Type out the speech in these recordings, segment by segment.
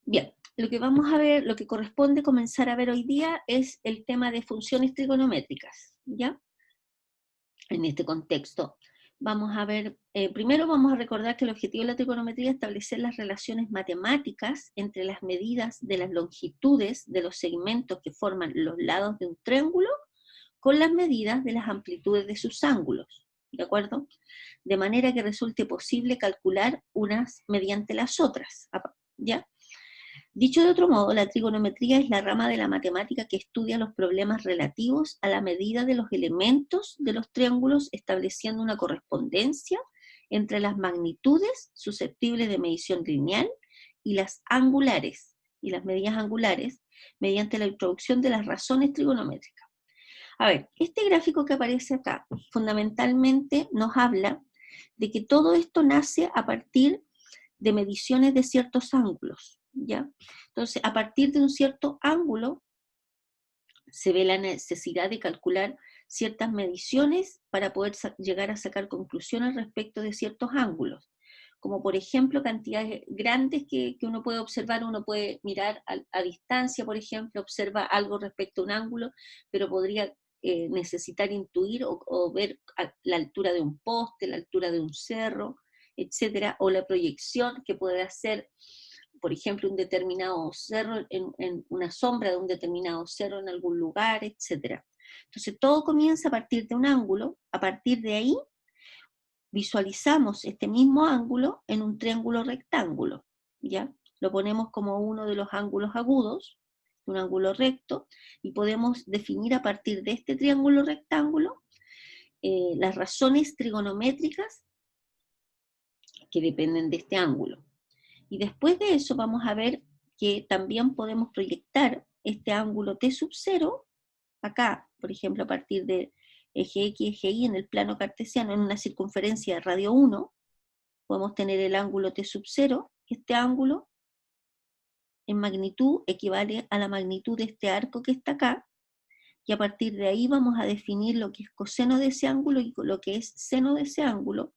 Bien, lo que vamos a ver, lo que corresponde comenzar a ver hoy día es el tema de funciones trigonométricas, ¿ya? En este contexto. Vamos a ver, primero vamos a recordar que el objetivo de la trigonometría es establecer las relaciones matemáticas entre las medidas de las longitudes de los segmentos que forman los lados de un triángulo con las medidas de las amplitudes de sus ángulos, ¿de acuerdo? De manera que resulte posible calcular unas mediante las otras, ¿ya? Dicho de otro modo, la trigonometría es la rama de la matemática que estudia los problemas relativos a la medida de los elementos de los triángulos, estableciendo una correspondencia entre las magnitudes susceptibles de medición lineal y las angulares, y las medidas angulares, mediante la introducción de las razones trigonométricas. A ver, este gráfico que aparece acá, fundamentalmente nos habla de que todo esto nace a partir de mediciones de ciertos ángulos, ¿ya? Entonces, a partir de un cierto ángulo, se ve la necesidad de calcular ciertas mediciones para poder llegar a sacar conclusiones respecto de ciertos ángulos, como por ejemplo cantidades grandes que uno puede observar, uno puede mirar a distancia, por ejemplo, observa algo respecto a un ángulo, pero podría necesitar intuir o ver la altura de un poste, la altura de un cerro, etcétera, o la proyección que puede hacer, por ejemplo, un determinado cerro, en una sombra de un determinado cerro en algún lugar, etcétera. Entonces todo comienza a partir de un ángulo, a partir de ahí visualizamos este mismo ángulo en un triángulo rectángulo, ¿ya? Lo ponemos como uno de los ángulos agudos, un ángulo recto, y podemos definir a partir de este triángulo rectángulo las razones trigonométricas que dependen de este ángulo. Y después de eso vamos a ver que también podemos proyectar este ángulo T sub 0, acá, por ejemplo, a partir de eje X, eje Y, en el plano cartesiano, en una circunferencia de radio 1, podemos tener el ángulo T sub 0, este ángulo en magnitud equivale a la magnitud de este arco que está acá, y a partir de ahí vamos a definir lo que es coseno de ese ángulo y lo que es seno de ese ángulo,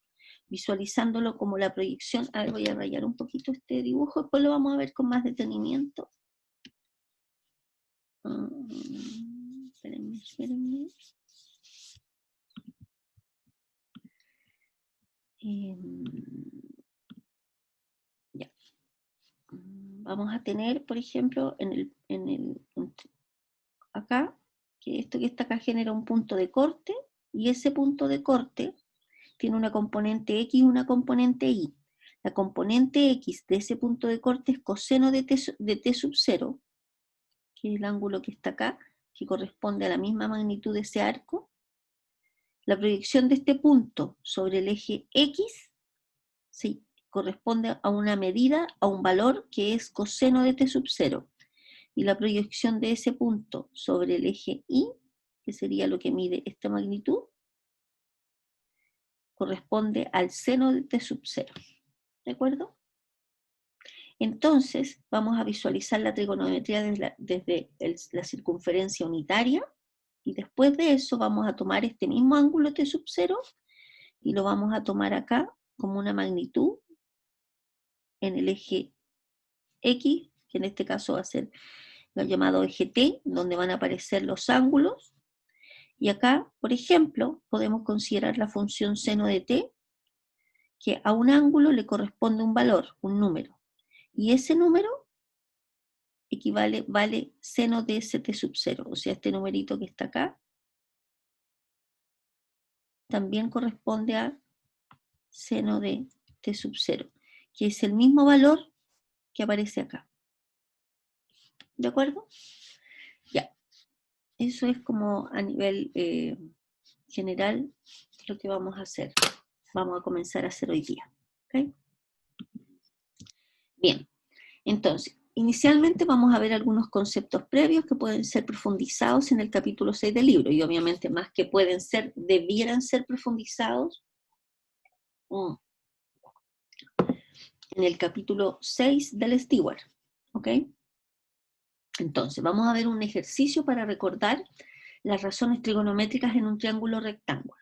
visualizándolo como la proyección. A ver, voy a rayar un poquito este dibujo, después lo vamos a ver con más detenimiento. Espérenme. Ya. Vamos a tener, por ejemplo, acá, que esto que está acá genera un punto de corte, y ese punto de corte tiene una componente X y una componente Y. La componente X de ese punto de corte es coseno de T sub 0, que es el ángulo que está acá, que corresponde a la misma magnitud de ese arco. La proyección de este punto sobre el eje X, ¿sí?, corresponde a una medida, a un valor que es coseno de T sub 0. Y la proyección de ese punto sobre el eje Y, que sería lo que mide esta magnitud, corresponde al seno de T sub 0. ¿De acuerdo? Entonces, vamos a visualizar la trigonometría desde la circunferencia unitaria, y después de eso vamos a tomar este mismo ángulo T sub 0 y lo vamos a tomar acá como una magnitud en el eje X, que en este caso va a ser el llamado eje T, donde van a aparecer los ángulos. Y acá, por ejemplo, podemos considerar la función seno de t, que a un ángulo le corresponde un valor, un número. Y ese número vale seno de ese t sub 0. O sea, este numerito que está acá también corresponde a seno de t sub 0, que es el mismo valor que aparece acá. ¿De acuerdo? Ya. Eso es como a nivel general lo que vamos a hacer. Vamos a comenzar a hacer hoy día. ¿Okay? Bien, entonces, inicialmente vamos a ver algunos conceptos previos que pueden ser profundizados en el capítulo 6 del libro, y obviamente más que pueden ser, debieran ser profundizados en el capítulo 6 del Stewart. ¿Ok? Entonces, vamos a ver un ejercicio para recordar las razones trigonométricas en un triángulo rectángulo.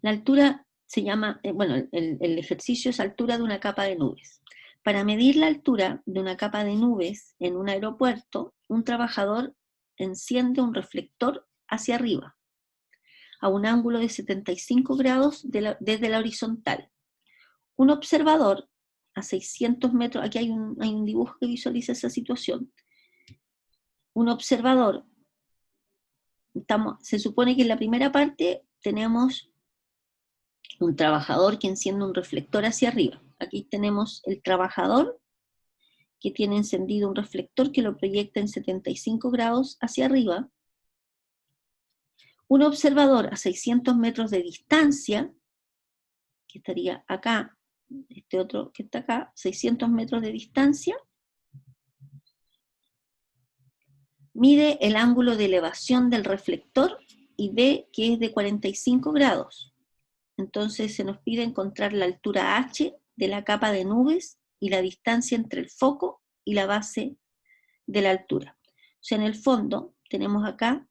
La altura se llama, el ejercicio es altura de una capa de nubes. Para medir la altura de una capa de nubes en un aeropuerto, un trabajador enciende un reflector hacia arriba, a un ángulo de 75 grados desde la horizontal. Un observador a 600 metros, aquí hay un dibujo que visualiza esa situación. Un observador, se supone que en la primera parte tenemos un trabajador que enciende un reflector hacia arriba. Aquí tenemos el trabajador que tiene encendido un reflector que lo proyecta en 75 grados hacia arriba. Un observador a 600 metros de distancia, que estaría acá, este otro que está acá, 600 metros de distancia, mide el ángulo de elevación del reflector y ve que es de 45 grados. Entonces se nos pide encontrar la altura h de la capa de nubes y la distancia entre el foco y la base de la altura. O sea, en el fondo tenemos acá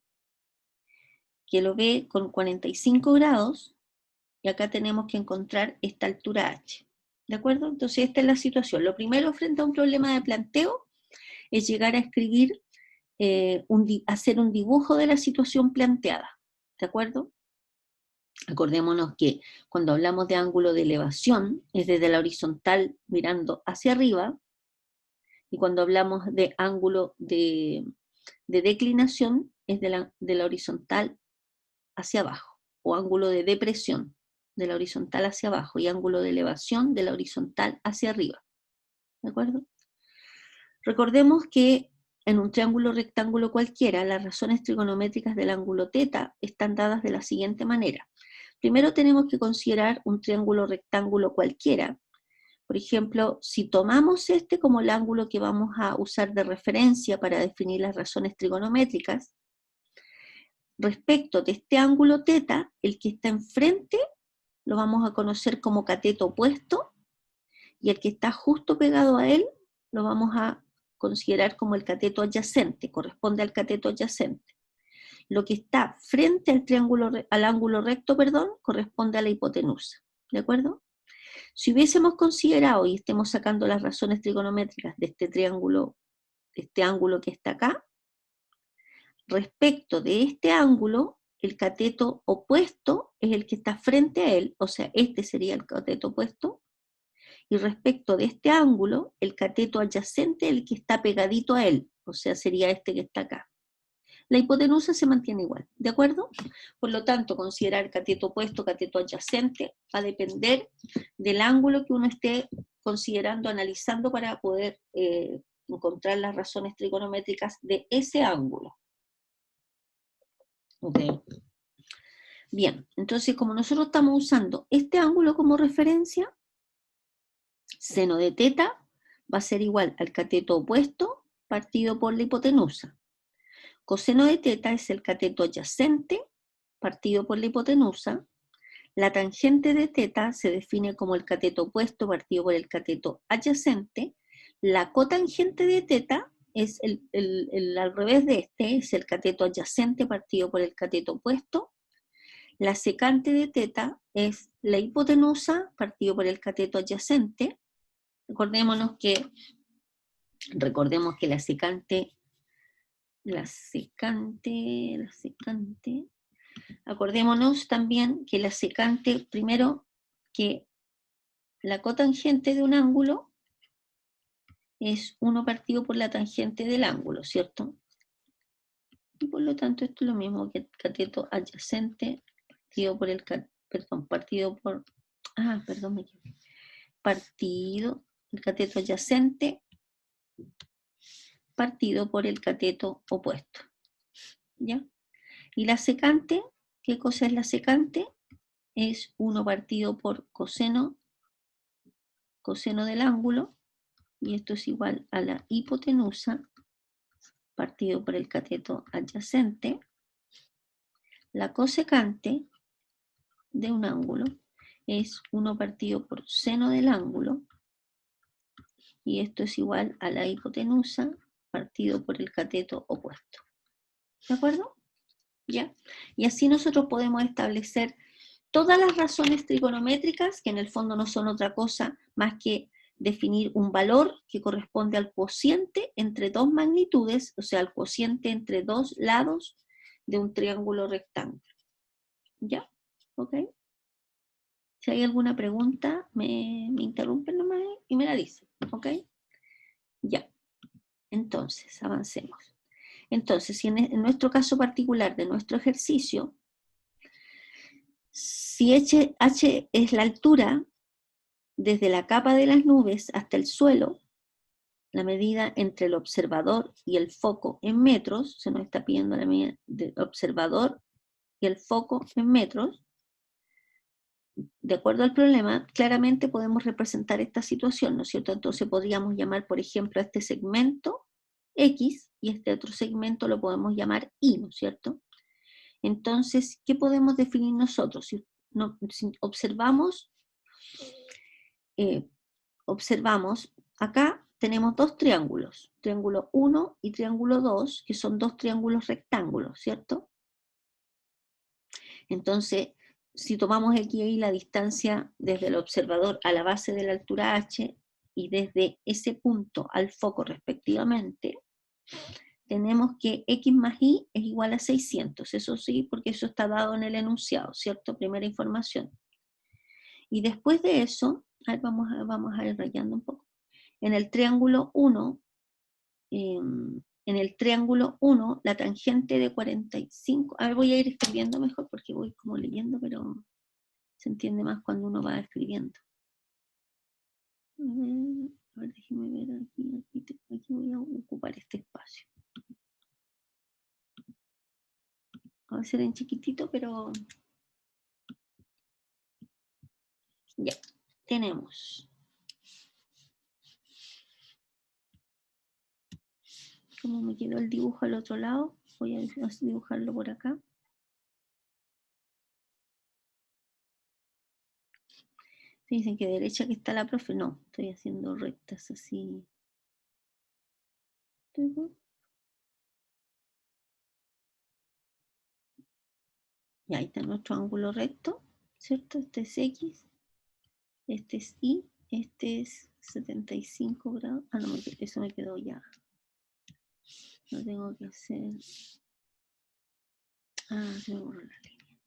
que lo ve con 45 grados y acá tenemos que encontrar esta altura h. ¿De acuerdo? Entonces esta es la situación. Lo primero frente a un problema de planteo es llegar a escribir, hacer un dibujo de la situación planteada. ¿De acuerdo? Acordémonos que cuando hablamos de ángulo de elevación es desde la horizontal mirando hacia arriba, y cuando hablamos de ángulo de declinación es de la horizontal hacia abajo, o ángulo de depresión de la horizontal hacia abajo, y ángulo de elevación de la horizontal hacia arriba. ¿De acuerdo? Recordemos que en un triángulo rectángulo cualquiera, las razones trigonométricas del ángulo θ están dadas de la siguiente manera. Primero tenemos que considerar un triángulo rectángulo cualquiera. Por ejemplo, si tomamos este como el ángulo que vamos a usar de referencia para definir las razones trigonométricas, respecto de este ángulo θ, el que está enfrente lo vamos a conocer como cateto opuesto, y el que está justo pegado a él lo vamos a considerar como el cateto adyacente, corresponde al cateto adyacente. Lo que está frente al ángulo recto, corresponde a la hipotenusa. ¿De acuerdo? Si hubiésemos considerado, y estemos sacando las razones trigonométricas de este triángulo, de este ángulo que está acá, respecto de este ángulo, el cateto opuesto es el que está frente a él, o sea, este sería el cateto opuesto, y respecto de este ángulo, el cateto adyacente es el que está pegadito a él, o sea, sería este que está acá. La hipotenusa se mantiene igual, ¿de acuerdo? Por lo tanto, considerar cateto opuesto, cateto adyacente, va a depender del ángulo que uno esté considerando, analizando para poder encontrar las razones trigonométricas de ese ángulo. ¿Ok? Bien, entonces como nosotros estamos usando este ángulo como referencia, seno de θ va a ser igual al cateto opuesto partido por la hipotenusa. Coseno de θ es el cateto adyacente partido por la hipotenusa. La tangente de θ se define como el cateto opuesto partido por el cateto adyacente. La cotangente de θ es al revés de este, es el cateto adyacente partido por el cateto opuesto. La secante de θ es la hipotenusa partido por el cateto adyacente. Recordemos que la secante, acordémonos también que la secante, primero, que la cotangente de un ángulo es 1 partido por la tangente del ángulo, ¿cierto? Y por lo tanto esto es lo mismo que el cateto adyacente partido por el, el cateto adyacente partido por el cateto opuesto. ¿Ya? Y la secante, ¿qué cosa es la secante? Es 1 partido por coseno del ángulo, y esto es igual a la hipotenusa partido por el cateto adyacente. La cosecante de un ángulo es 1 partido por seno del ángulo, y esto es igual a la hipotenusa partido por el cateto opuesto. ¿De acuerdo? ¿Ya? Y así nosotros podemos establecer todas las razones trigonométricas, que en el fondo no son otra cosa más que definir un valor que corresponde al cociente entre dos magnitudes, o sea, al cociente entre dos lados de un triángulo rectángulo. ¿Ya? ¿Ok? Si hay alguna pregunta, me interrumpen nomás y me la dicen. ¿Ok? Ya. Entonces, avancemos. Entonces, si en nuestro caso particular de nuestro ejercicio, si h es la altura desde la capa de las nubes hasta el suelo, la medida entre el observador y el foco en metros, se nos está pidiendo la medida del observador y el foco en metros, de acuerdo al problema, claramente podemos representar esta situación, ¿no es cierto? Entonces podríamos llamar, por ejemplo, a este segmento X y este otro segmento lo podemos llamar Y, ¿no es cierto? Entonces, ¿qué podemos definir nosotros? Si observamos, observamos, acá tenemos dos triángulos, triángulo 1 y triángulo 2, que son dos triángulos rectángulos, ¿cierto? Entonces, si tomamos aquí y la distancia desde el observador a la base de la altura h y desde ese punto al foco respectivamente, tenemos que x más y es igual a 600, eso sí, porque eso está dado en el enunciado, ¿cierto? Primera información. Y después de eso, vamos a ir rayando un poco. En el triángulo 1, la tangente de 45, a ver, voy a ir escribiendo mejor porque voy como leyendo, pero se entiende más cuando uno va escribiendo. A ver, déjeme ver aquí voy a ocupar este espacio. Va a ser en chiquitito, pero ya, tenemos. Como me quedó el dibujo al otro lado, voy a dibujarlo por acá. Dicen que derecha que está la profe, no, estoy haciendo rectas así. Y ahí está nuestro ángulo recto, ¿cierto? Este es X, este es Y, este es 75 grados. Ah, no, eso me quedó ya. No tengo que hacer. Ah, se me borró la línea.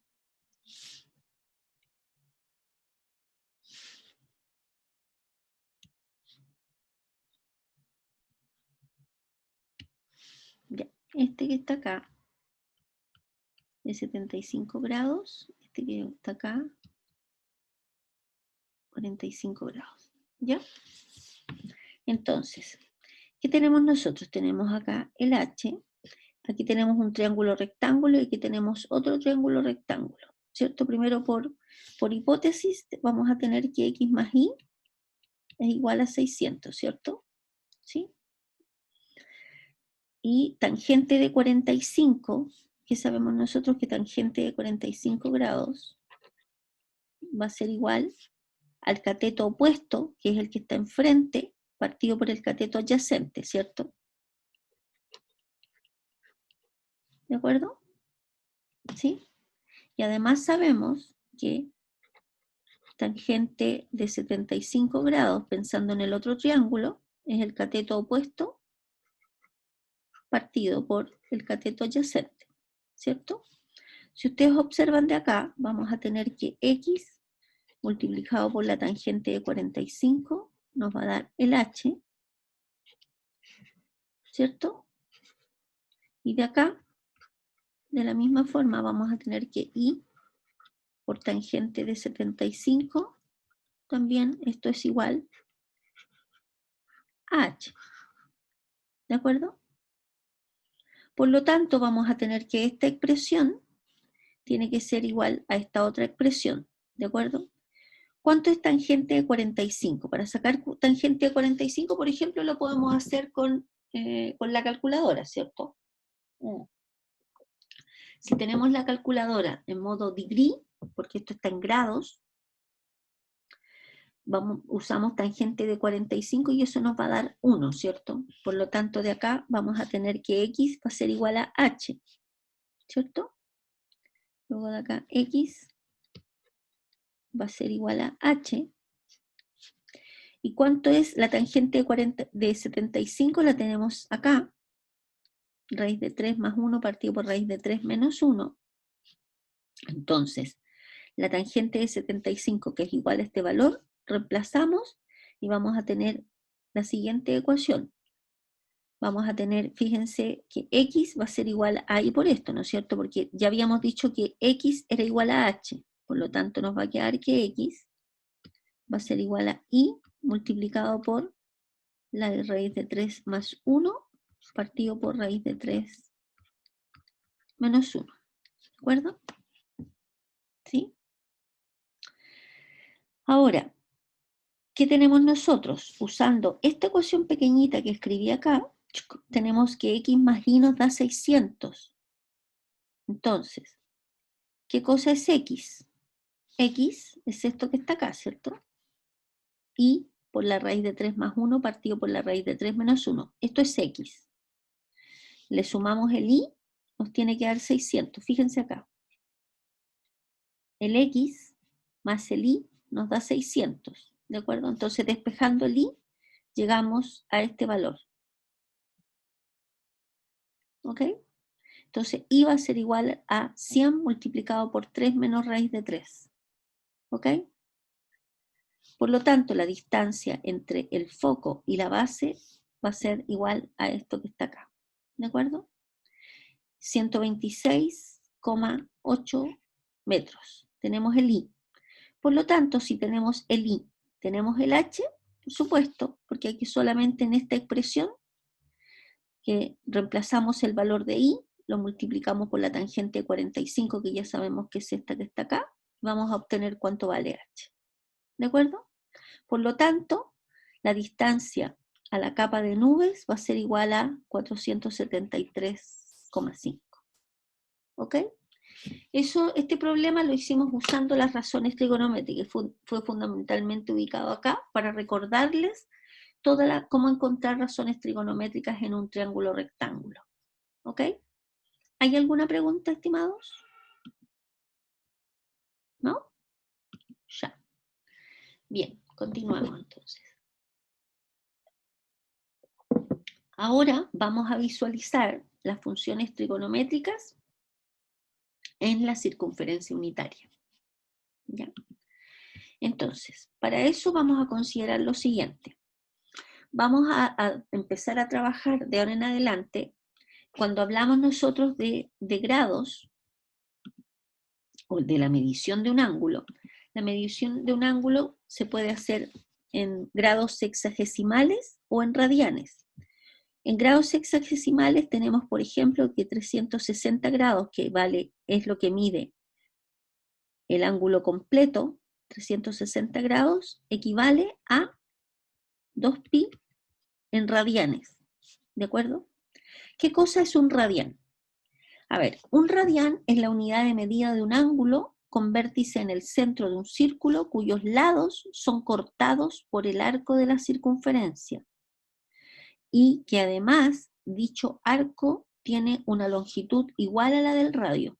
Ya, este que está acá es 75 grados, este que está acá 45 grados. ¿Ya? Entonces, ¿qué tenemos nosotros? Tenemos acá el H, aquí tenemos un triángulo rectángulo y aquí tenemos otro triángulo rectángulo, ¿cierto? Primero por hipótesis vamos a tener que X más Y es igual a 600, ¿cierto? ¿Sí? Y tangente de 45, que sabemos nosotros que tangente de 45 grados va a ser igual al cateto opuesto, que es el que está enfrente, partido por el cateto adyacente, ¿cierto? ¿De acuerdo? ¿Sí? Y además sabemos que tangente de 75 grados, pensando en el otro triángulo, es el cateto opuesto partido por el cateto adyacente, ¿cierto? Si ustedes observan de acá, vamos a tener que X multiplicado por la tangente de 45 nos va a dar el H, ¿cierto? Y de acá, de la misma forma, vamos a tener que Y por tangente de 75, también esto es igual a H, ¿de acuerdo? Por lo tanto, vamos a tener que esta expresión tiene que ser igual a esta otra expresión, ¿de acuerdo? ¿Cuánto es tangente de 45? Para sacar tangente de 45, por ejemplo, lo podemos hacer con la calculadora, ¿cierto? Si tenemos la calculadora en modo degree, porque esto está en grados, usamos tangente de 45 y eso nos va a dar 1, ¿cierto? Por lo tanto, de acá vamos a tener que X va a ser igual a H, ¿cierto? Luego de acá X va a ser igual a H. ¿Y cuánto es la tangente de 75? La tenemos acá. Raíz de 3 más 1 partido por raíz de 3 menos 1. Entonces, la tangente de 75, que es igual a este valor, reemplazamos y vamos a tener la siguiente ecuación. Vamos a tener, fíjense, que x va a ser igual a y por esto, ¿no es cierto? Porque ya habíamos dicho que x era igual a h. Por lo tanto, nos va a quedar que x va a ser igual a y multiplicado por la de raíz de 3 más 1 partido por raíz de 3 menos 1. ¿De acuerdo? ¿Sí? Ahora, ¿qué tenemos nosotros? Usando esta ecuación pequeñita que escribí acá, tenemos que x más y nos da 600. Entonces, ¿qué cosa es x? X es esto que está acá, ¿cierto? Y por la raíz de 3 más 1 partido por la raíz de 3 menos 1. Esto es x. Le sumamos el y, nos tiene que dar 600. Fíjense acá. El x más el y nos da 600. ¿De acuerdo? Entonces, despejando el y, llegamos a este valor. ¿Ok? Entonces, y va a ser igual a 100 multiplicado por 3 menos raíz de 3. ¿Ok? Por lo tanto, la distancia entre el foco y la base va a ser igual a esto que está acá. ¿De acuerdo? 126,8 metros. Tenemos el I. Por lo tanto, si tenemos el I, tenemos el H, por supuesto, porque aquí solamente en esta expresión que reemplazamos el valor de I, lo multiplicamos por la tangente de 45, que ya sabemos que es esta que está acá, vamos a obtener cuánto vale H. ¿De acuerdo? Por lo tanto, la distancia a la capa de nubes va a ser igual a 473,5. ¿Ok? Este problema lo hicimos usando las razones trigonométricas, fue fundamentalmente ubicado acá para recordarles cómo encontrar razones trigonométricas en un triángulo rectángulo. ¿Ok? ¿Hay alguna pregunta, estimados? ¿No? Ya. Bien, continuamos entonces. Ahora vamos a visualizar las funciones trigonométricas en la circunferencia unitaria. ¿Ya? Entonces, para eso vamos a considerar lo siguiente. Vamos a empezar a trabajar de ahora en adelante, cuando hablamos nosotros de grados, o de la medición de un ángulo. La medición de un ángulo se puede hacer en grados sexagesimales o en radianes. En grados sexagesimales tenemos, por ejemplo, que 360 grados, que es lo que mide el ángulo completo, 360 grados, equivale a 2pi en radianes. ¿De acuerdo? ¿Qué cosa es un radián? A ver, un radián es la unidad de medida de un ángulo con vértice en el centro de un círculo cuyos lados son cortados por el arco de la circunferencia y que además dicho arco tiene una longitud igual a la del radio.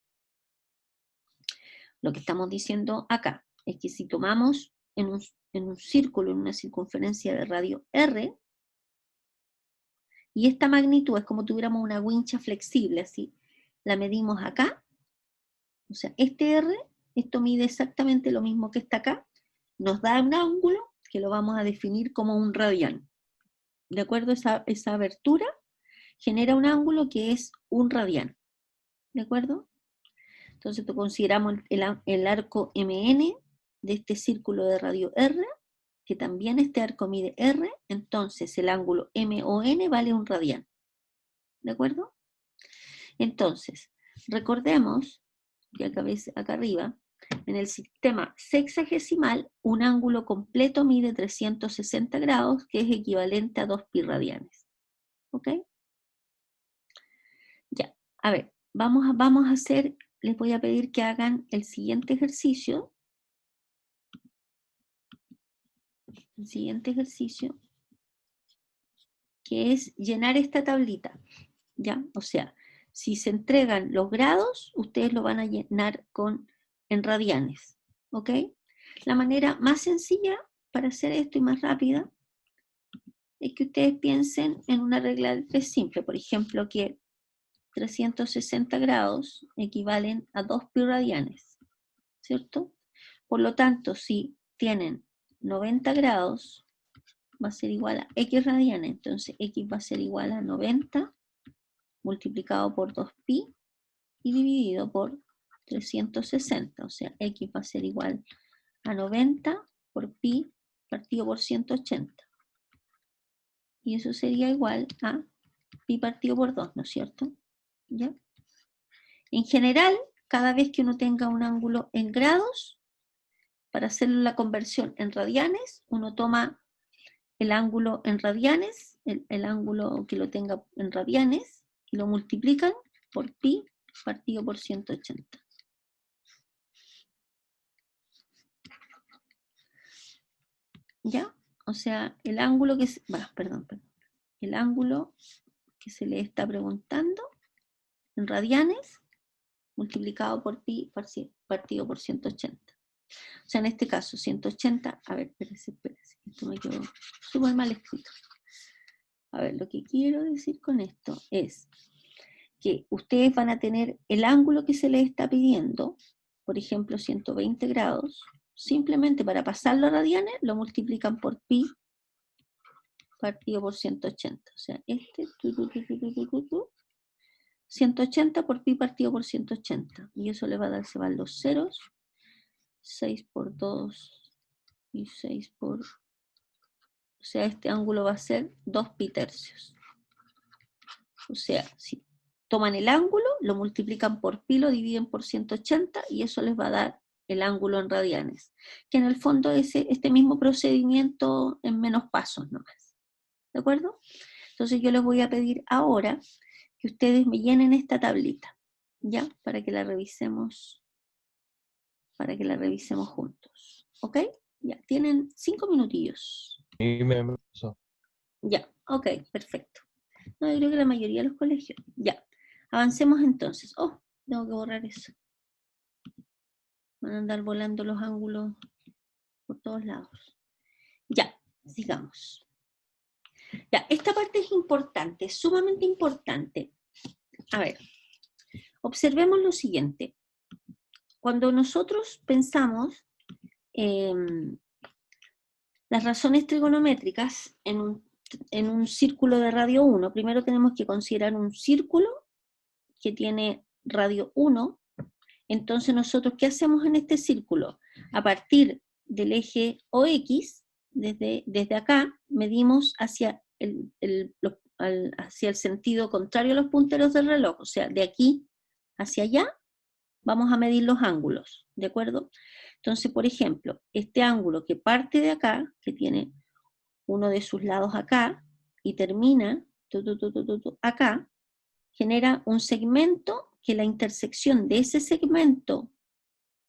Lo que estamos diciendo acá es que si tomamos en un círculo, en una circunferencia de radio R, y esta magnitud es como tuviéramos una wincha flexible, así, la medimos acá, o sea, este R, esto mide exactamente lo mismo que está acá, nos da un ángulo que lo vamos a definir como un radián. ¿De acuerdo? Esa abertura genera un ángulo que es un radián. ¿De acuerdo? Entonces consideramos el arco MN de este círculo de radio R, que también este arco mide R, entonces el ángulo MON vale un radián. ¿De acuerdo? Entonces, recordemos que acá arriba, en el sistema sexagesimal, un ángulo completo mide 360 grados, que es equivalente a 2pi radianes. ¿Ok? Ya, a ver, vamos a hacer, les voy a pedir que hagan el siguiente ejercicio. El siguiente ejercicio, que es llenar esta tablita. ¿Ya? O sea, si se entregan los grados, ustedes lo van a llenar en radianes. ¿Ok? La manera más sencilla para hacer esto y más rápida es que ustedes piensen en una regla de tres simple, por ejemplo, que 360 grados equivalen a 2 pi radianes, ¿cierto? Por lo tanto, si tienen 90 grados, va a ser igual a x radianes, entonces x va a ser igual a 90 multiplicado por 2pi y dividido por 360, o sea, x va a ser igual a 90 por pi partido por 180. Y eso sería igual a pi partido por 2, ¿no es cierto? ¿Ya? En general, cada vez que uno tenga un ángulo en grados, para hacer la conversión en radianes, uno toma el ángulo en radianes, el ángulo que lo tenga en radianes, y lo multiplican por pi partido por 180. ¿Ya? O sea, el ángulo que se, el ángulo que se le está preguntando en radianes multiplicado por pi partido por 180. O sea, en este caso, 180, a ver, espérese, esto me quedó súper mal escrito. A ver, lo que quiero decir con esto es que ustedes van a tener el ángulo que se les está pidiendo, por ejemplo, 120 grados, simplemente para pasarlo a radianes, lo multiplican por pi partido por 180. O sea, 180 por pi partido por 180. Y eso le va a dar, se van los ceros, 6 por 2 y 6 por... O sea, este ángulo va a ser 2 pi tercios. O sea, si toman el ángulo, lo multiplican por pi, lo dividen por 180 y eso les va a dar el ángulo en radianes. Que en el fondo es este mismo procedimiento en menos pasos nomás. ¿De acuerdo? Entonces yo les voy a pedir ahora que ustedes me llenen esta tablita, ¿ya? Para que la revisemos juntos. ¿Ok? Ya, tienen 5 minutillos. Y me pasó. Ya, ok, perfecto. No, yo creo que la mayoría de los colegios. Ya, avancemos entonces. Oh, tengo que borrar eso. Van a andar volando los ángulos por todos lados. Ya, sigamos. Ya, esta parte es importante, es sumamente importante. A ver, observemos lo siguiente. Cuando nosotros pensamos las razones trigonométricas en un círculo de radio 1, primero tenemos que considerar un círculo que tiene radio 1. Entonces nosotros, ¿qué hacemos en este círculo? A partir del eje OX, desde acá, medimos hacia hacia el sentido contrario a los punteros del reloj, o sea, de aquí hacia allá, vamos a medir los ángulos, ¿de acuerdo? Entonces, por ejemplo, este ángulo que parte de acá, que tiene uno de sus lados acá, y termina acá, genera un segmento que la intersección de ese segmento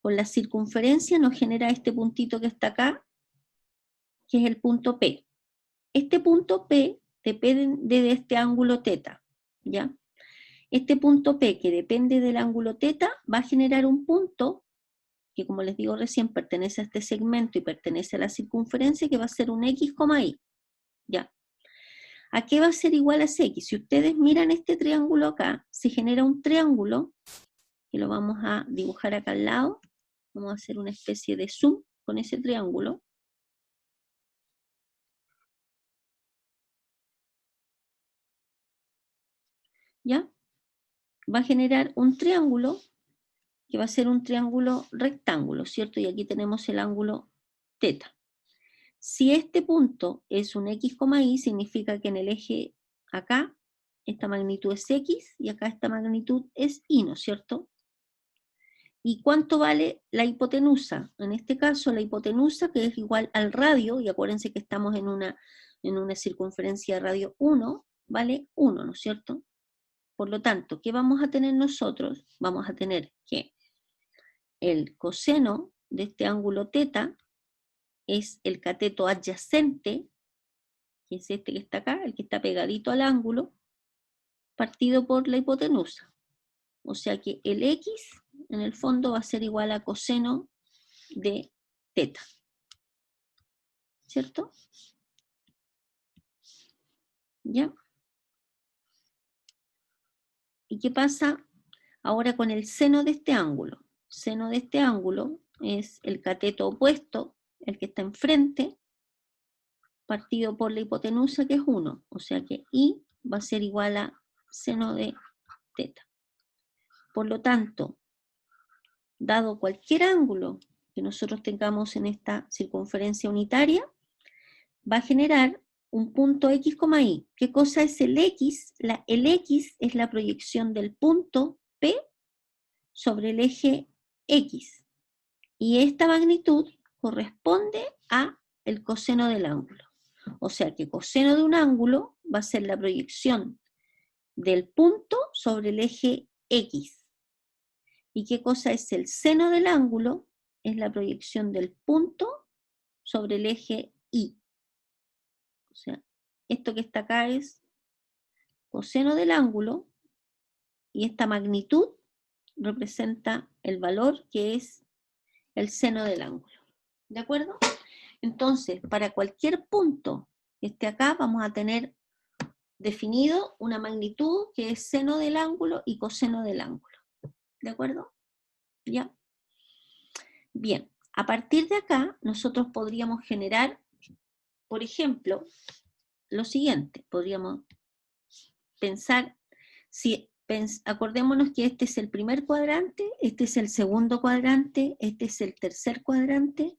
con la circunferencia nos genera este puntito que está acá, que es el punto P. Este punto P depende de este ángulo θ, ¿ya? Este punto P, que depende del ángulo θ, va a generar un punto que, como les digo recién, pertenece a este segmento y pertenece a la circunferencia, que va a ser un X, Y, ¿ya? ¿A qué va a ser igual a X? Si ustedes miran este triángulo acá, se genera un triángulo, que lo vamos a dibujar acá al lado. Vamos a hacer una especie de zoom con ese triángulo. ¿Ya? Va a generar un triángulo, que va a ser un triángulo rectángulo, ¿cierto? Y aquí tenemos el ángulo θ. Si este punto es un X, Y, significa que en el eje acá, esta magnitud es X, y acá esta magnitud es Y, ¿no es cierto? ¿Y cuánto vale la hipotenusa? En este caso, la hipotenusa, que es igual al radio, y acuérdense que estamos en una circunferencia de radio 1, vale 1, ¿no es cierto? Por lo tanto, ¿qué vamos a tener nosotros? Vamos a tener que el coseno de este ángulo θ es el cateto adyacente, que es este que está acá, el que está pegadito al ángulo, partido por la hipotenusa. O sea que el X, en el fondo, va a ser igual a coseno de θ. ¿Cierto? ¿Ya? ¿Y qué pasa ahora con el seno de este ángulo? Seno de este ángulo es el cateto opuesto, el que está enfrente, partido por la hipotenusa, que es 1. O sea que I va a ser igual a seno de teta. Por lo tanto, dado cualquier ángulo que nosotros tengamos en esta circunferencia unitaria, va a generar un punto X, Y. ¿Qué cosa es el X? El X es la proyección del punto P sobre el eje X. Y esta magnitud corresponde a el coseno del ángulo. O sea que coseno de un ángulo va a ser la proyección del punto sobre el eje X. ¿Y qué cosa es el seno del ángulo? Es la proyección del punto sobre el eje Y. O sea, esto que está acá es coseno del ángulo y esta magnitud representa el valor que es el seno del ángulo. ¿De acuerdo? Entonces, para cualquier punto que esté acá, vamos a tener definido una magnitud que es seno del ángulo y coseno del ángulo. ¿De acuerdo? ¿Ya? Bien, a partir de acá, nosotros podríamos generar, por ejemplo, lo siguiente. Podríamos pensar, acordémonos que este es el primer cuadrante, este es el segundo cuadrante, este es el tercer cuadrante,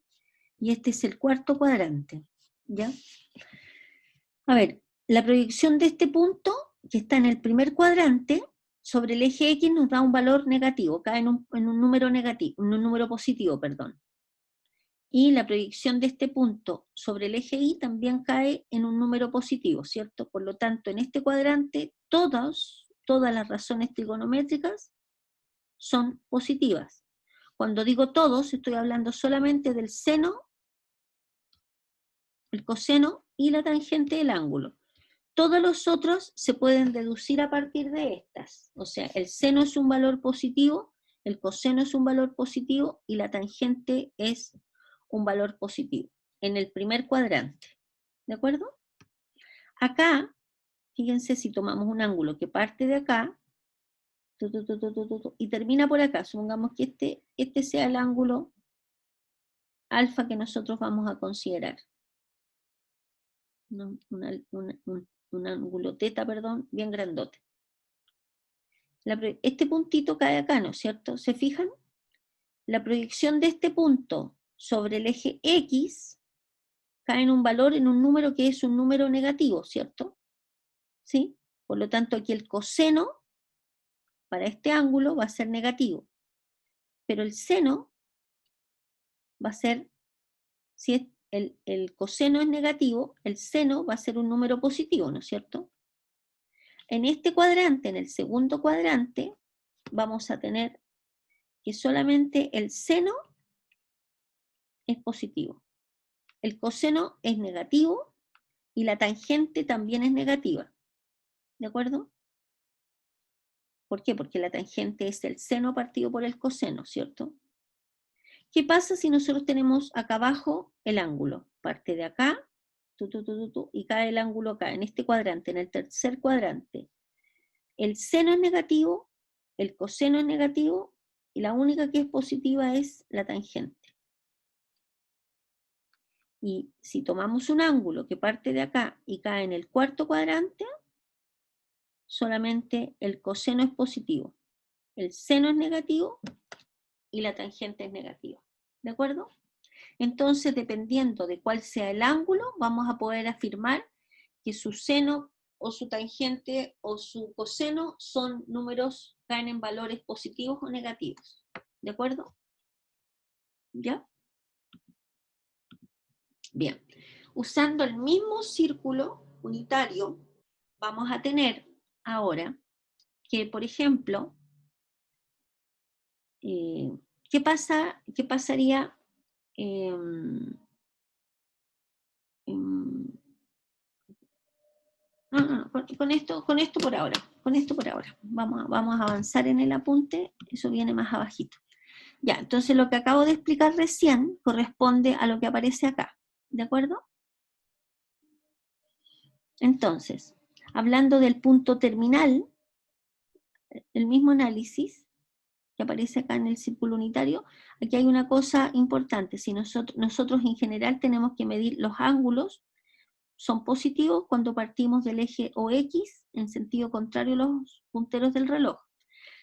y este es el cuarto cuadrante, ¿ya? A ver, la proyección de este punto, que está en el primer cuadrante, sobre el eje X nos da un valor negativo, cae en un número negativo, en un número positivo, perdón. Y la proyección de este punto sobre el eje Y también cae en un número positivo, ¿cierto? Por lo tanto, en este cuadrante, todas las razones trigonométricas son positivas. Cuando digo todos, estoy hablando solamente del seno, el coseno y la tangente del ángulo. Todos los otros se pueden deducir a partir de estas. O sea, el seno es un valor positivo, el coseno es un valor positivo y la tangente es un valor positivo en el primer cuadrante. ¿De acuerdo? Acá, fíjense si tomamos un ángulo que parte de acá y termina por acá. Supongamos que este sea el ángulo alfa que nosotros vamos a considerar. Un ángulo teta, perdón, bien grandote. Este puntito cae acá, ¿no es cierto? ¿Se fijan? La proyección de este punto sobre el eje X cae en un valor, en un número que es un número negativo, ¿cierto? ¿Sí? Por lo tanto, aquí el coseno para este ángulo va a ser negativo. Pero el seno va a ser, si el coseno es negativo, el seno va a ser un número positivo, ¿no es cierto? En este cuadrante, en el segundo cuadrante, vamos a tener que solamente el seno es positivo. El coseno es negativo y la tangente también es negativa. ¿De acuerdo? ¿Por qué? Porque la tangente es el seno partido por el coseno, ¿cierto? ¿Qué pasa si nosotros tenemos acá abajo el ángulo? Parte de acá, y cae el ángulo acá, en este cuadrante, en el tercer cuadrante. El seno es negativo, el coseno es negativo, y la única que es positiva es la tangente. Y si tomamos un ángulo que parte de acá y cae en el cuarto cuadrante, solamente el coseno es positivo, el seno es negativo y la tangente es negativa. ¿De acuerdo? Entonces, dependiendo de cuál sea el ángulo, vamos a poder afirmar que su seno o su tangente o su coseno son números, caen en valores positivos o negativos. ¿De acuerdo? ¿Ya? Bien. Usando el mismo círculo unitario, vamos a tener ahora que, por ejemplo, ¿qué pasaría con esto por ahora, vamos a avanzar en el apunte, eso viene más abajito. Ya, entonces lo que acabo de explicar recién corresponde a lo que aparece acá, ¿de acuerdo? Entonces, Hablando del punto terminal, el mismo análisis que aparece acá en el círculo unitario, aquí hay una cosa importante. Si nosotros en general tenemos que medir los ángulos, son positivos cuando partimos del eje OX en sentido contrario a los punteros del reloj.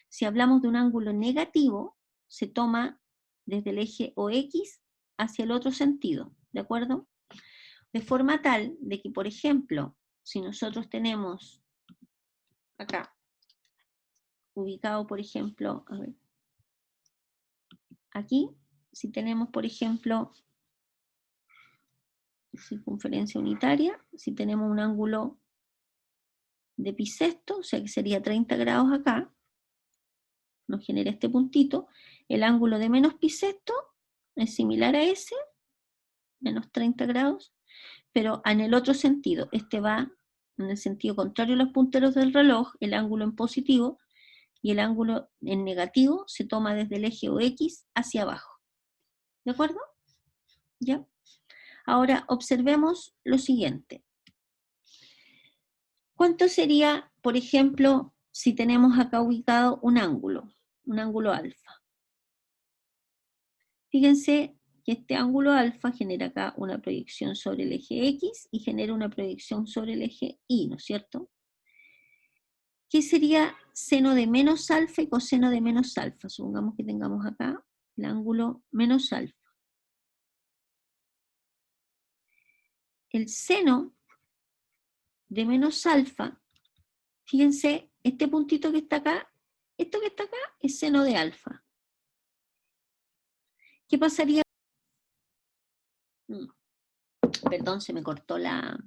Si hablamos de un ángulo negativo, se toma desde el eje OX hacia el otro sentido, ¿de acuerdo? De forma tal de que, por ejemplo, si nosotros tenemos acá, ubicado, por ejemplo, a ver, aquí, si tenemos, por ejemplo, circunferencia unitaria, si tenemos un ángulo de bisexto, o sea que sería 30 grados acá, nos genera este puntito, el ángulo de menos bisexto es similar a ese, menos 30 grados, pero en el otro sentido, este va en el sentido contrario a los punteros del reloj, el ángulo en positivo, y el ángulo en negativo se toma desde el eje OX hacia abajo. ¿De acuerdo? ¿Ya? Ahora observemos lo siguiente. ¿Cuánto sería, por ejemplo, si tenemos acá ubicado un ángulo alfa? Fíjense que este ángulo alfa genera acá una proyección sobre el eje X y genera una proyección sobre el eje Y, ¿no es cierto? ¿Qué sería seno de menos alfa y coseno de menos alfa? Supongamos que tengamos acá el ángulo menos alfa. El seno de menos alfa, fíjense, este puntito que está acá, esto que está acá es seno de alfa. ¿Qué pasaría? Perdón, se me cortó la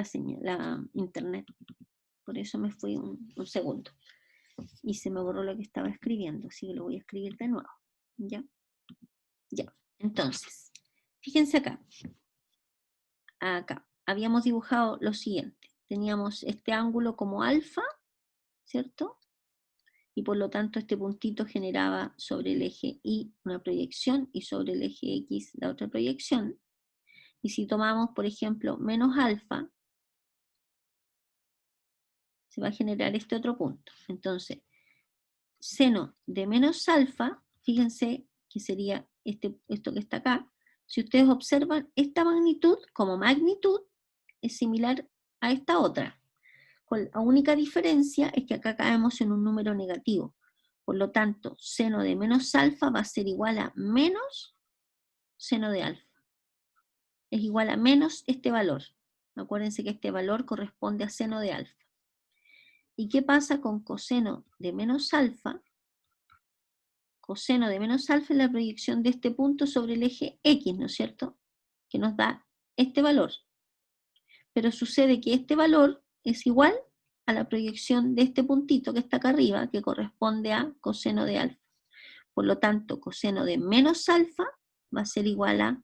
señal, la internet. Por eso me fui un segundo. Y se me borró lo que estaba escribiendo, así que lo voy a escribir de nuevo. ¿Ya? Ya. Entonces, fíjense acá. Acá habíamos dibujado lo siguiente. Teníamos este ángulo como alfa, ¿cierto? Y por lo tanto este puntito generaba sobre el eje Y una proyección y sobre el eje X la otra proyección. Y si tomamos, por ejemplo, menos alfa, se va a generar este otro punto. Entonces, seno de menos alfa, fíjense que sería esto que está acá. Si ustedes observan, esta magnitud como magnitud es similar a esta otra. La única diferencia es que acá caemos en un número negativo. Por lo tanto, seno de menos alfa va a ser igual a menos seno de alfa. Es igual a menos este valor. Acuérdense que este valor corresponde a seno de alfa. ¿Y qué pasa con coseno de menos alfa? Coseno de menos alfa es la proyección de este punto sobre el eje X, ¿no es cierto? Que nos da este valor. Pero sucede que este valor es igual a la proyección de este puntito que está acá arriba, que corresponde a coseno de alfa. Por lo tanto, coseno de menos alfa va a ser igual a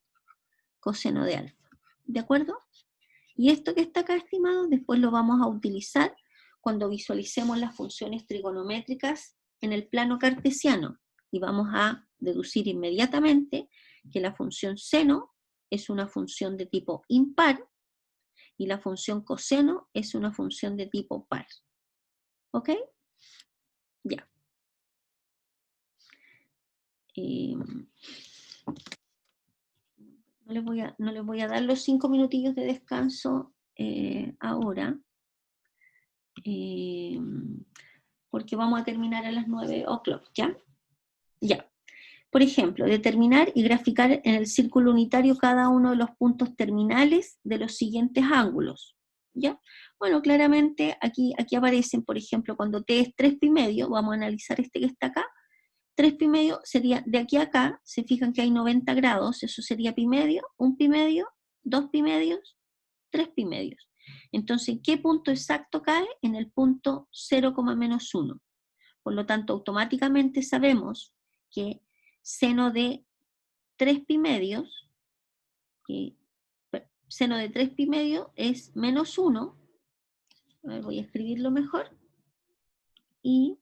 coseno de alfa. ¿De acuerdo? Y esto que está acá, estimados, después lo vamos a utilizar cuando visualicemos las funciones trigonométricas en el plano cartesiano. Y vamos a deducir inmediatamente que la función seno es una función de tipo impar y la función coseno es una función de tipo par. ¿Ok? Ya. No les voy a dar los 5 minutillos de descanso ahora, porque vamos a terminar a las 9 o'clock, ¿ya? Ya. Por ejemplo, determinar y graficar en el círculo unitario cada uno de los puntos terminales de los siguientes ángulos, ¿ya? Bueno, claramente aquí aparecen, por ejemplo, cuando t es 3,5, vamos a analizar este que está acá, 3,5 sería de aquí a acá, se fijan que hay 90 grados, eso sería pi medio, 1 pi medio, 2 pi medios, 3 pi medios. Entonces, ¿qué punto exacto cae? En el punto 0,-1. Por lo tanto, automáticamente sabemos que seno de 3 pi medios, seno de 3 pi medio es menos 1, a ver, voy a escribirlo mejor, y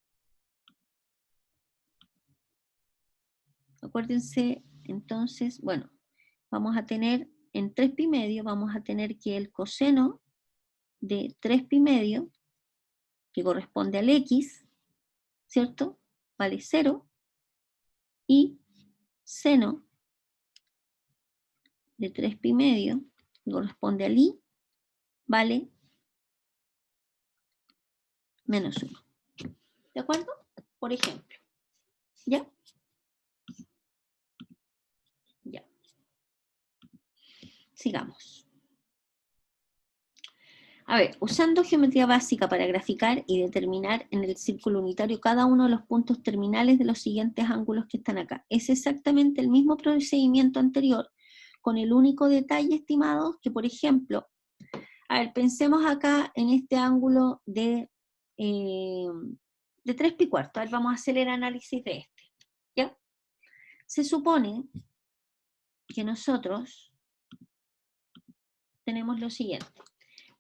acuérdense, entonces, bueno, vamos a tener, en 3 pi medio, vamos a tener que el coseno de 3 pi medio, que corresponde al x, ¿cierto? Vale 0, y seno de 3 pi medio, que corresponde al y, vale menos 1. ¿De acuerdo? Por ejemplo. ¿Ya? Ya. Sigamos. A ver, usando geometría básica para graficar y determinar en el círculo unitario cada uno de los puntos terminales de los siguientes ángulos que están acá. Es exactamente el mismo procedimiento anterior, con el único detalle, estimados, que por ejemplo, a ver, pensemos acá en este ángulo de 3 pi cuarto. A ver, vamos a hacer el análisis de este. ¿Ya? Se supone que nosotros tenemos lo siguiente.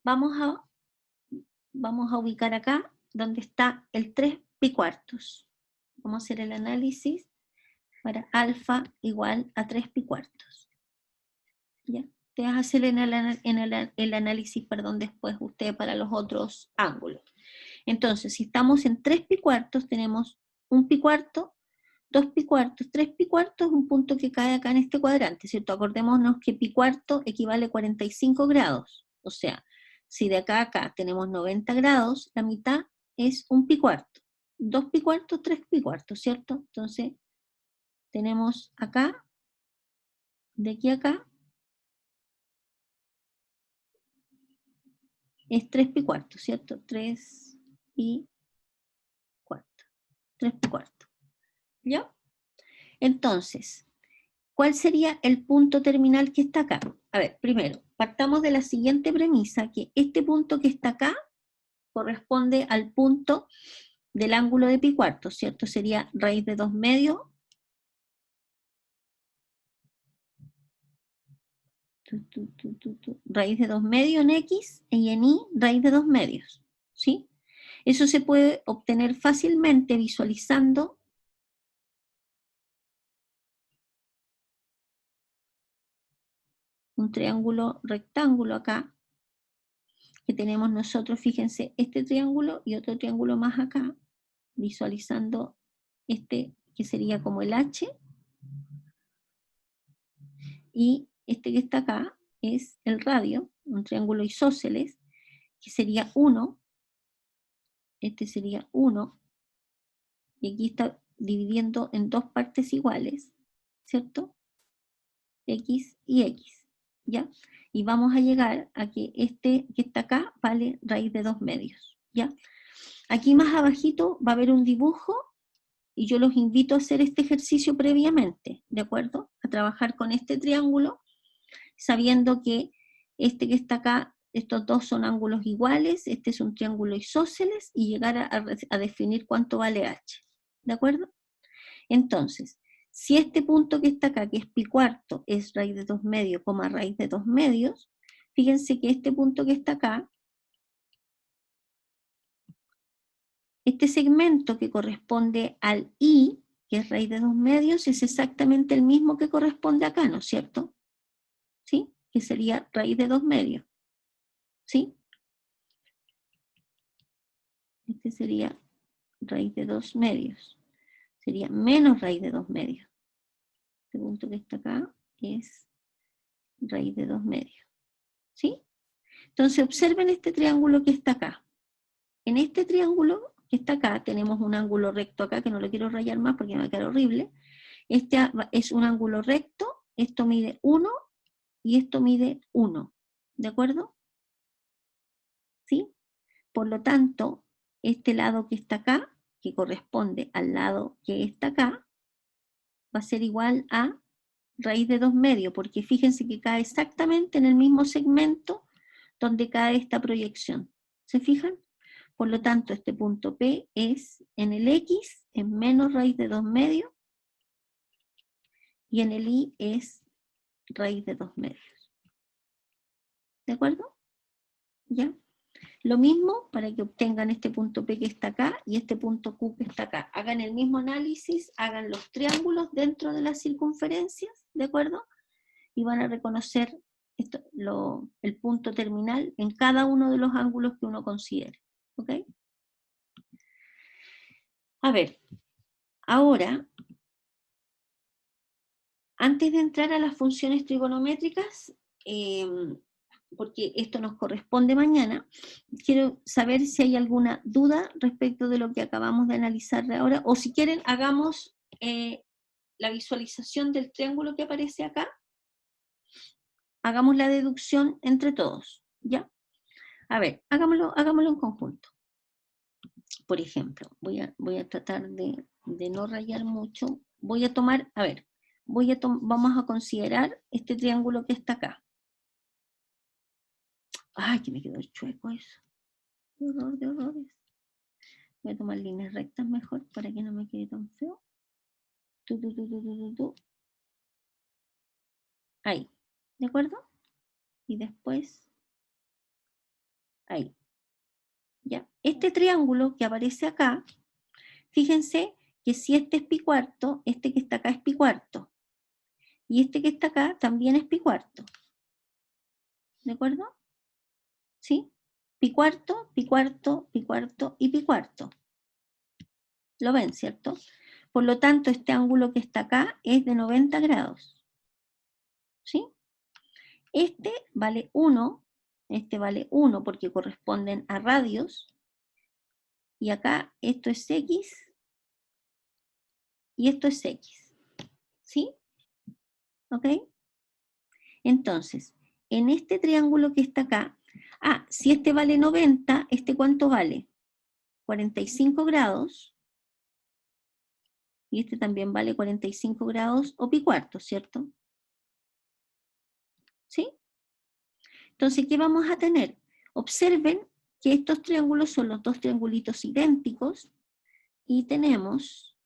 Vamos a ubicar acá donde está el 3 pi cuartos. Vamos a hacer el análisis para alfa igual a 3 pi cuartos. ¿Ya? Te vas a hacer el análisis, perdón, después usted para los otros ángulos. Entonces, si estamos en 3 pi cuartos, tenemos un pi cuarto, 2 pi cuartos, 3 pi cuartos es un punto que cae acá en este cuadrante, ¿cierto? Acordémonos que pi cuarto equivale a 45 grados. O sea, si de acá a acá tenemos 90 grados, la mitad es un pi cuarto. 2 pi cuartos, 3 pi cuartos, ¿cierto? Entonces, tenemos acá, de aquí a acá, es 3 pi cuartos, ¿cierto? 3 pi cuarto. 3 pi cuarto. ¿Ya? Entonces, ¿cuál sería el punto terminal que está acá? A ver, primero, partamos de la siguiente premisa, que este punto que está acá corresponde al punto del ángulo de pi cuartos, ¿cierto? Sería raíz de 2 medios. Raíz de 2 medios en x y en y raíz de 2 medios, ¿sí? Eso se puede obtener fácilmente visualizando un triángulo rectángulo acá, que tenemos nosotros, fíjense, este triángulo y otro triángulo más acá, visualizando este que sería como el H, y este que está acá es el radio, un triángulo isósceles, que sería 1, este sería 1, y aquí está dividiendo en dos partes iguales, ¿cierto? X y X, ¿ya? Y vamos a llegar a que este que está acá vale raíz de 2 medios, ¿ya? Aquí más abajito va a haber un dibujo y yo los invito a hacer este ejercicio previamente, ¿de acuerdo? A trabajar con este triángulo, sabiendo que este que está acá, estos dos son ángulos iguales, este es un triángulo isósceles, y llegar a definir cuánto vale h, ¿de acuerdo? Entonces, si este punto que está acá, que es pi cuarto, es raíz de 2 medios, raíz de 2 medios, fíjense que este punto que está acá, este segmento que corresponde al I, que es raíz de 2 medios, es exactamente el mismo que corresponde acá, ¿no es cierto? ¿Sí? Que sería raíz de 2 medios. ¿Sí? Este sería raíz de 2 medios. Sería menos raíz de 2 medios. Este punto que está acá es raíz de 2 medios. ¿Sí? Entonces observen este triángulo que está acá. En este triángulo que está acá, tenemos un ángulo recto acá, que no lo quiero rayar más porque me va a quedar horrible. Este es un ángulo recto, esto mide 1 y esto mide 1. ¿De acuerdo? ¿Sí? Por lo tanto, este lado que está acá, que corresponde al lado que está acá, va a ser igual a raíz de 2 medios, porque fíjense que cae exactamente en el mismo segmento donde cae esta proyección. ¿Se fijan? Por lo tanto, este punto P es en el X, en menos raíz de 2 medios, y en el Y es raíz de 2 medios. ¿De acuerdo? ¿Ya? Lo mismo para que obtengan este punto P que está acá y este punto Q que está acá. Hagan el mismo análisis, hagan los triángulos dentro de las circunferencias, ¿de acuerdo? Y van a reconocer el punto terminal en cada uno de los ángulos que uno considere. ¿Ok? A ver, ahora, antes de entrar a las funciones trigonométricas, porque esto nos corresponde mañana, quiero saber si hay alguna duda respecto de lo que acabamos de analizar ahora, o si quieren, hagamos la visualización del triángulo que aparece acá. Hagamos la deducción entre todos, ¿ya? A ver, hagámoslo en conjunto. Por ejemplo, voy a tratar de no rayar mucho. Voy a tomar, a ver, vamos a considerar este triángulo que está acá. Ay, que me quedó chueco eso. Qué horror de horrores. Voy a tomar líneas rectas mejor para que no me quede tan feo. Ahí, ¿de acuerdo? Y después, ahí. Ya. Este triángulo que aparece acá, fíjense que si este es pi cuarto, este que está acá es pi cuarto. Y este que está acá también es pi cuarto. ¿De acuerdo? ¿Sí? Pi cuarto, pi cuarto, pi cuarto y pi cuarto. ¿Lo ven, cierto? Por lo tanto, este ángulo que está acá es de 90 grados. ¿Sí? Este vale 1, este vale 1 porque corresponden a radios. Y acá esto es X y esto es X. ¿Sí? ¿Ok? Entonces, en este triángulo que está acá, si este vale 90, ¿este cuánto vale? 45 grados. Y este también vale 45 grados o pi cuarto, ¿cierto? ¿Sí? Entonces, ¿qué vamos a tener? Observen que estos triángulos son los dos triangulitos idénticos y tenemos